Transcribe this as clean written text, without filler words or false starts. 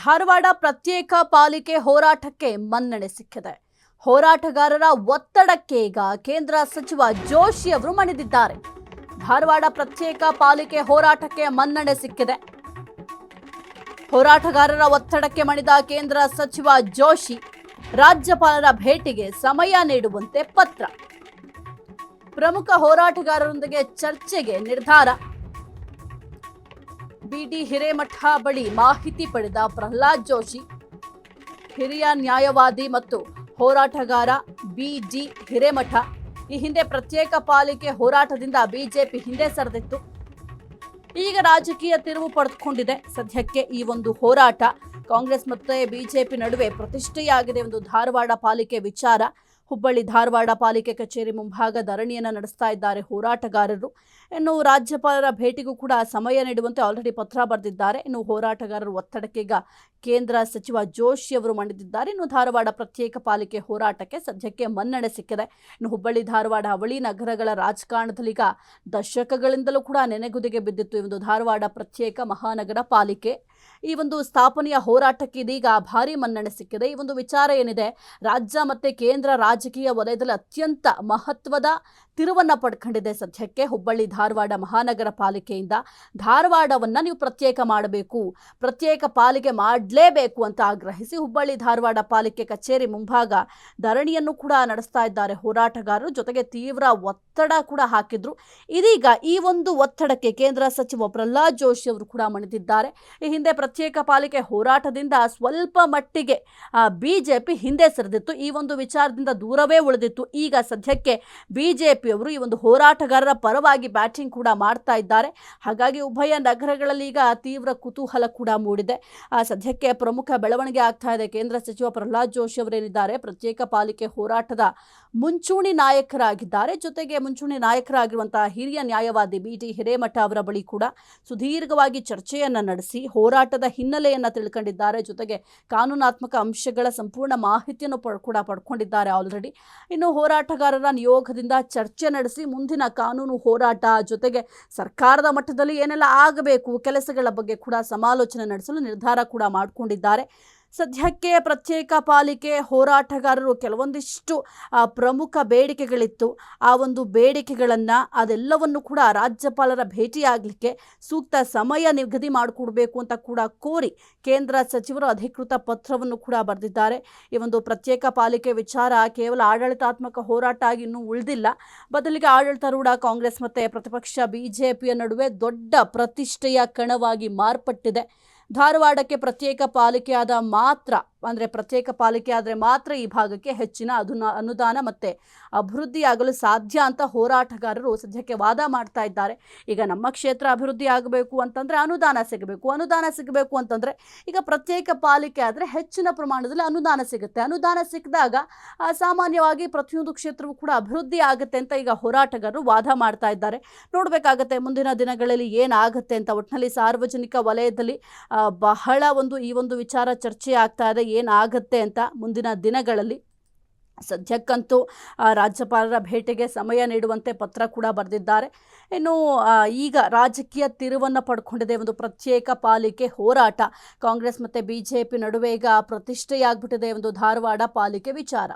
ಧಾರವಾಡ ಪ್ರತ್ಯೇಕ ಪಾಲಿಕೆ ಹೋರಾಟಕ್ಕೆ ಮನ್ನಣೆ ಸಿಕ್ಕಿದೆ. ಹೋರಾಟಗಾರರ ಒತ್ತಡಕ್ಕೆ ಈಗ ಕೇಂದ್ರ ಸಚಿವ ಜೋಶಿ ಅವರು ಮಣಿದಿದ್ದಾರೆ. ಧಾರವಾಡ ಪ್ರತ್ಯೇಕ ಪಾಲಿಕೆ ಹೋರಾಟಕ್ಕೆ ಮನ್ನಣೆ ಸಿಕ್ಕಿದೆ. ಹೋರಾಟಗಾರರ ಒತ್ತಡಕ್ಕೆ ಮಣಿದ ಕೇಂದ್ರ ಸಚಿವ ಜೋಶಿ ರಾಜ್ಯಪಾಲರ ಭೇಟಿಗೆ ಸಮಯ ನೀಡುವಂತೆ ಪತ್ರ. ಪ್ರಮುಖ ಹೋರಾಟಗಾರರೊಂದಿಗೆ ಚರ್ಚೆಗೆ ನಿರ್ಧಾರ. ಬಿಡಿ ಹಿರೇಮಠ ಬಳಿ ಮಾಹಿತಿ ಪಡೆದ ಪ್ರಹ್ಲಾದ್ ಜೋಶಿ, ಹಿರಿಯ ನ್ಯಾಯವಾದಿ ಮತ್ತು ಹೋರಾಟಗಾರ ಬಿಡಿ ಹಿರೇಮಠ ಈ ಹಿಂದೆ ಪ್ರತ್ಯೇಕ ಪಾಲಿಕೆ ಹೋರಾಟದಿಂದ ಬಿಜೆಪಿ ಹಿಂದೆ ಸರಿದಿತ್ತು. ಈಗ ರಾಜಕೀಯ ತಿರುವು ಪಡೆದುಕೊಂಡಿದೆ. ಸದ್ಯಕ್ಕೆ ಈ ಒಂದು ಹೋರಾಟ ಕಾಂಗ್ರೆಸ್ ಮತ್ತು ಬಿಜೆಪಿ ನಡುವೆ ಪ್ರತಿಷ್ಠೆಯಾಗಿದೆ. ಒಂದು ಧಾರವಾಡ ಪಾಲಿಕೆ ವಿಚಾರ. ಹುಬ್ಬಳ್ಳಿ ಧಾರವಾಡ ಪಾಲಿಕೆ ಕಚೇರಿ ಮುಂಭಾಗ ಧರಣಿಯನ್ನು ನಡೆಸ್ತಾ ಇದ್ದಾರೆ ಹೋರಾಟಗಾರರು. ಇನ್ನು ರಾಜ್ಯಪಾಲರ ಭೇಟಿಗೂ ಕೂಡ ಸಮಯ ನೀಡುವಂತೆ ಆಲ್ರೆಡಿ ಪತ್ರ ಬರೆದಿದ್ದಾರೆ. ಇನ್ನು ಹೋರಾಟಗಾರರ ಒತ್ತಡಕ್ಕೆ ಈಗ ಕೇಂದ್ರ ಸಚಿವ ಜೋಶಿ ಅವರು ಮಣಿದಿದ್ದಾರೆ. ಇನ್ನು ಧಾರವಾಡ ಪ್ರತ್ಯೇಕ ಪಾಲಿಕೆ ಹೋರಾಟಕ್ಕೆ ಸದ್ಯಕ್ಕೆ ಮನ್ನಣೆ ಸಿಕ್ಕಿದೆ. ಇನ್ನು ಹುಬ್ಬಳ್ಳಿ ಧಾರವಾಡ ಅವಳಿ ನಗರಗಳ ರಾಜಕಾರಣದಲ್ಲಿ ಈಗ ದಶಕಗಳಿಂದಲೂ ಕೂಡ ನೆನೆಗುದಿಗೆ ಬಿದ್ದಿತ್ತು ಈ ಒಂದು ಧಾರವಾಡ ಪ್ರತ್ಯೇಕ ಮಹಾನಗರ ಪಾಲಿಕೆ. ಈ ಒಂದು ಸ್ಥಾಪನೆಯ ಹೋರಾಟಕ್ಕೆ ಇದೀಗ ಭಾರಿ ಮನ್ನಣೆ ಸಿಕ್ಕಿದೆ. ಈ ಒಂದು ವಿಚಾರ ಏನಿದೆ, ರಾಜ್ಯ ಮತ್ತು ಕೇಂದ್ರ ರಾಜಕೀಯ ವಲಯದಲ್ಲಿ ಅತ್ಯಂತ ಮಹತ್ವದ ತಿರುವನ್ನು ಪಡ್ಕೊಂಡಿದೆ. ಸದ್ಯಕ್ಕೆ ಹುಬ್ಬಳ್ಳಿ ಧಾರವಾಡ ಮಹಾನಗರ ಪಾಲಿಕೆಯಿಂದ ಧಾರವಾಡವನ್ನು ನೀವು ಪ್ರತ್ಯೇಕ ಮಾಡಬೇಕು, ಪ್ರತ್ಯೇಕ ಪಾಲಿಕೆ ಮಾಡಲೇಬೇಕು ಅಂತ ಆಗ್ರಹಿಸಿ ಹುಬ್ಬಳ್ಳಿ ಧಾರವಾಡ ಪಾಲಿಕೆ ಕಚೇರಿ ಮುಂಭಾಗ ಧರಣಿಯನ್ನು ಕೂಡ ನಡೆಸ್ತಾ ಇದ್ದಾರೆ ಹೋರಾಟಗಾರರು. ಜೊತೆಗೆ ತೀವ್ರ ಒತ್ತಡ ಕೂಡ ಹಾಕಿದ್ರು. ಇದೀಗ ಈ ಒಂದು ಒತ್ತಡಕ್ಕೆ ಕೇಂದ್ರ ಸಚಿವ ಪ್ರಹ್ಲಾದ್ ಜೋಶಿ ಅವರು ಕೂಡ ಮಣಿದಿದ್ದಾರೆ. ಈ ಹಿಂದೆ ಪ್ರತ್ಯೇಕ ಪಾಲಿಕೆ ಹೋರಾಟದಿಂದ ಸ್ವಲ್ಪ ಮಟ್ಟಿಗೆ ಬಿಜೆಪಿ ಹಿಂದೆ ಸರಿದಿತ್ತು. ಈ ಒಂದು ವಿಚಾರದಿಂದ ದೂರವೇ ಉಳಿದಿತ್ತು. ಈಗ ಸದ್ಯಕ್ಕೆ ಬಿಜೆಪಿಯವರು ಈ ಒಂದು ಹೋರಾಟಗಾರರ ಪರವಾಗಿ ಬ್ಯಾಟಿಂಗ್ ಕೂಡ ಮಾಡ್ತಾ ಇದ್ದಾರೆ. ಹಾಗಾಗಿ ಉಭಯ ನಗರಗಳಲ್ಲಿ ಈಗ ತೀವ್ರ ಕುತೂಹಲ ಕೂಡ ಮೂಡಿದೆ. ಸದ್ಯಕ್ಕೆ ಪ್ರಮುಖ ಬೆಳವಣಿಗೆ ಆಗ್ತಾ ಇದೆ. ಕೇಂದ್ರ ಸಚಿವ ಪ್ರಹ್ಲಾದ್ ಜೋಶಿ ಅವರೇನಿದ್ದಾರೆ ಪ್ರತ್ಯೇಕ ಪಾಲಿಕೆ ಹೋರಾಟದ ಮುಂಚೂಣಿ ನಾಯಕರಾಗಿದ್ದಾರೆ. ಜೊತೆಗೆ ಮುಂಚೂಣಿ ನಾಯಕರಾಗಿರುವಂತಹ ಹಿರಿಯ ನ್ಯಾಯವಾದಿ ಬಿಡಿ ಹಿರೇಮಠ ಅವರ ಬಳಿ ಕೂಡ ಸುದೀರ್ಘವಾಗಿ ಚರ್ಚೆಯನ್ನು ನಡೆಸಿ ಹೋರಾಟದ ಹಿನ್ನೆಲೆಯನ್ನು ತಿಳ್ಕೊಂಡಿದ್ದಾರೆ. ಜೊತೆಗೆ ಕಾನೂನಾತ್ಮಕ ಅಂಶಗಳ ಸಂಪೂರ್ಣ ಮಾಹಿತಿಯನ್ನು ಕೂಡ ಪಡ್ಕೊಂಡಿದ್ದಾರೆ ಆಲ್ರೆಡಿ. ಇನ್ನು ಹೋರಾಟಗಾರರ ನಿಯೋಗದಿಂದ ಚರ್ಚೆ ನಡೆಸಿ ಮುಂದಿನ ಕಾನೂನು ಹೋರಾಟ ಜೊತೆಗೆ ಸರ್ಕಾರದ ಮಟ್ಟದಲ್ಲಿ ಏನೆಲ್ಲ ಆಗಬೇಕು ಕೆಲಸಗಳ ಬಗ್ಗೆ ಕೂಡ ಸಮಾಲೋಚನೆ ನಡೆಸಲು ನಿರ್ಧಾರ ಕೂಡ ಮಾಡಿಕೊಂಡಿದ್ದಾರೆ. ಸದ್ಯಕ್ಕೆ ಪ್ರತ್ಯೇಕ ಪಾಲಿಕೆ ಹೋರಾಟಗಾರರು ಕೆಲವೊಂದಿಷ್ಟು ಪ್ರಮುಖ ಬೇಡಿಕೆಗಳಿತ್ತು. ಆ ಒಂದು ಬೇಡಿಕೆಗಳನ್ನು ಅದೆಲ್ಲವನ್ನು ಕೂಡ ರಾಜ್ಯಪಾಲರ ಭೇಟಿಯಾಗಲಿಕ್ಕೆ ಸೂಕ್ತ ಸಮಯ ನಿಗದಿ ಮಾಡಿಕೊಡ್ಬೇಕು ಅಂತ ಕೂಡ ಕೋರಿ ಕೇಂದ್ರ ಸಚಿವರು ಅಧಿಕೃತ ಪತ್ರವನ್ನು ಕೂಡ ಬರೆದಿದ್ದಾರೆ. ಈ ಒಂದು ಪ್ರತ್ಯೇಕ ಪಾಲಿಕೆ ವಿಚಾರ ಕೇವಲ ಆಡಳಿತಾತ್ಮಕ ಹೋರಾಟ ಆಗಿ ಇನ್ನೂ ಉಳಿದಿಲ್ಲ. ಬದಲಿಗೆ ಆಡಳಿತಾರೂಢ ಕಾಂಗ್ರೆಸ್ ಮತ್ತು ಪ್ರತಿಪಕ್ಷ ಬಿಜೆಪಿಯ ನಡುವೆ ದೊಡ್ಡ ಪ್ರತಿಷ್ಠೆಯ ಕಣವಾಗಿ ಮಾರ್ಪಟ್ಟಿದೆ. ಧಾರವಾಡಕ್ಕೆ ಪ್ರತ್ಯೇಕ ಪಾಲಿಕೆಯಾದ ಮಾತ್ರ ಪ್ರತ್ಯೇಕ ಪಾಲಿಕೆ ಆದರೆ ಮಾತ್ರ ಈ ಭಾಗಕ್ಕೆ ಹೆಚ್ಚಿನ ಅನುದಾನ ಮತ್ತು ಅಭಿವೃದ್ಧಿಯಾಗಲು ಸಾಧ್ಯ ಅಂತ ಹೋರಾಟಗಾರರು ಸದ್ಯಕ್ಕೆ ವಾದ ಮಾಡ್ತಾ ಇದ್ದಾರೆ. ಈಗ ನಮ್ಮ ಕ್ಷೇತ್ರ ಅಭಿವೃದ್ಧಿ ಆಗಬೇಕು ಅಂತಂದರೆ ಅನುದಾನ ಸಿಗಬೇಕು ಅಂತಂದರೆ ಈಗ ಪ್ರತ್ಯೇಕ ಪಾಲಿಕೆ ಆದರೆ ಹೆಚ್ಚಿನ ಪ್ರಮಾಣದಲ್ಲಿ ಅನುದಾನ ಸಿಗುತ್ತೆ. ಅನುದಾನ ಸಿಕ್ಕಿದಾಗ ಸಾಮಾನ್ಯವಾಗಿ ಪ್ರತಿಯೊಂದು ಕ್ಷೇತ್ರವೂ ಕೂಡ ಅಭಿವೃದ್ಧಿ ಆಗುತ್ತೆ ಅಂತ ಈಗ ಹೋರಾಟಗಾರರು ವಾದ ಮಾಡ್ತಾ ಇದ್ದಾರೆ. ನೋಡಬೇಕಾಗತ್ತೆ ಮುಂದಿನ ದಿನಗಳಲ್ಲಿ ಏನಾಗುತ್ತೆ ಅಂತ. ಒಟ್ಟಿನಲ್ಲಿ ಸಾರ್ವಜನಿಕ ವಲಯದಲ್ಲಿ ಬಹಳ ಈ ಒಂದು ವಿಚಾರ ಚರ್ಚೆ ಆಗ್ತಾ ಇದೆ, ಏನಾಗುತ್ತೆ ಅಂತ ಮುಂದಿನ ದಿನಗಳಲ್ಲಿ. ಸದ್ಯಕ್ಕಂತೂ ರಾಜ್ಯಪಾಲರ ಭೇಟಿಗೆ ಸಮಯ ನೀಡುವಂತೆ ಪತ್ರ ಕೂಡ ಬರೆದಿದ್ದಾರೆ. ಇನ್ನು ಈಗ ರಾಜಕೀಯ ತಿರುವನ್ನು ಪಡ್ಕೊಂಡಿದೆ ಒಂದು ಪ್ರತ್ಯೇಕ ಪಾಲಿಕೆ ಹೋರಾಟ. ಕಾಂಗ್ರೆಸ್ ಮತ್ತು ಬಿಜೆಪಿ ನಡುವೆ ಈಗ ಪ್ರತಿಷ್ಠೆಯಾಗ್ಬಿಟ್ಟಿದೆ ಒಂದು ಧಾರವಾಡ ಪಾಲಿಕೆ ವಿಚಾರ.